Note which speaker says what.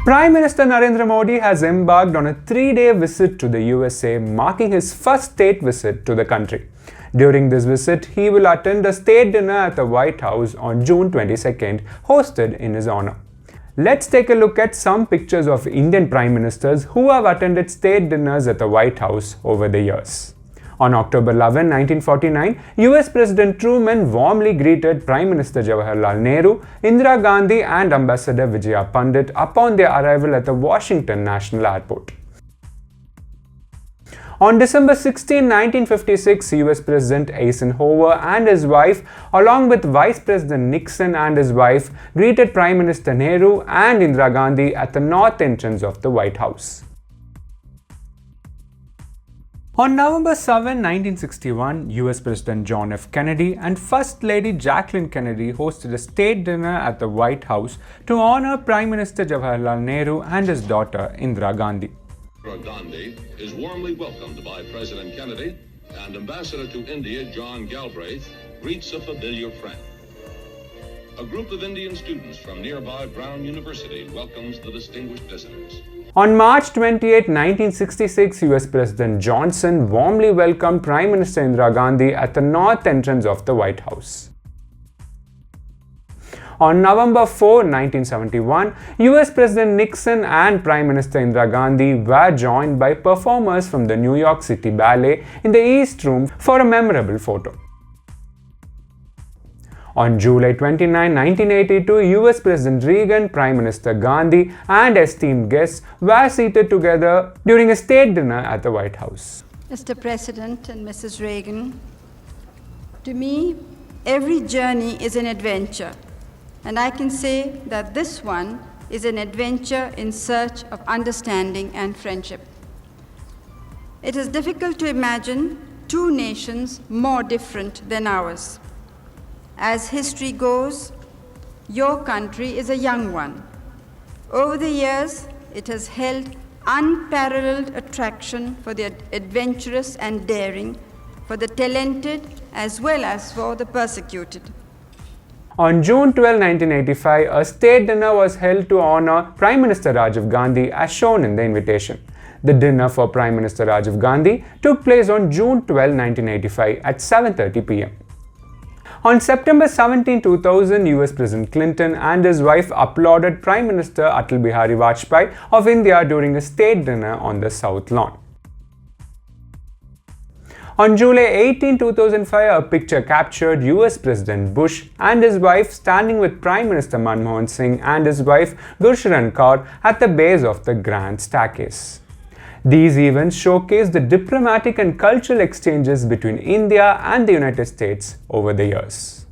Speaker 1: Prime Minister Narendra Modi has embarked on a 3-day visit to the USA, marking his first state visit to the country. During this visit, he will attend a state dinner at the White House on June 22nd, hosted in his honor. Let's take a look at some pictures of Indian Prime Ministers who have attended state dinners at the White House over the years. On October 11, 1949, US President Truman warmly greeted Prime Minister Jawaharlal Nehru, Indira Gandhi and Ambassador Vijaya Pandit upon their arrival at the Washington National Airport. On December 16, 1956, US President Eisenhower and his wife, along with Vice President Nixon and his wife, greeted Prime Minister Nehru and Indira Gandhi at the north entrance of the White House. On November 7, 1961, US President John F. Kennedy and First Lady Jacqueline Kennedy hosted a state dinner at the White House to honor Prime Minister Jawaharlal Nehru and his daughter Indira Gandhi.
Speaker 2: Gandhi is warmly welcomed by President Kennedy, and Ambassador to India John Galbraith greets a familiar friend. A group of Indian students from nearby Brown University welcomes the distinguished visitors.
Speaker 1: On March 28, 1966, US President Johnson warmly welcomed Prime Minister Indira Gandhi at the north entrance of the White House. On November 4, 1971, US President Nixon and Prime Minister Indira Gandhi were joined by performers from the New York City Ballet in the East Room for a memorable photo. On July 29, 1982, US President Reagan, Prime Minister Gandhi and esteemed guests were seated together during a state dinner at the White House.
Speaker 3: Mr. President and Mrs. Reagan, to me, every journey is an adventure, and I can say that this one is an adventure in search of understanding and friendship. It is difficult to imagine two nations more different than ours. As history goes, your country is a young one. Over the years, it has held unparalleled attraction for the adventurous and daring, for the talented as well as for the persecuted.
Speaker 1: On June 12, 1985, a state dinner was held to honor Prime Minister Rajiv Gandhi as shown in the invitation. The dinner for Prime Minister Rajiv Gandhi took place on June 12, 1985 at 7:30 p.m. On September 17, 2000, US President Clinton and his wife applauded Prime Minister Atal Bihari Vajpayee of India during a state dinner on the South Lawn. On July 18, 2005, a picture captured US President Bush and his wife standing with Prime Minister Manmohan Singh and his wife Gursharan Kaur at the base of the Grand Staircase. These events showcase the diplomatic and cultural exchanges between India and the United States over the years.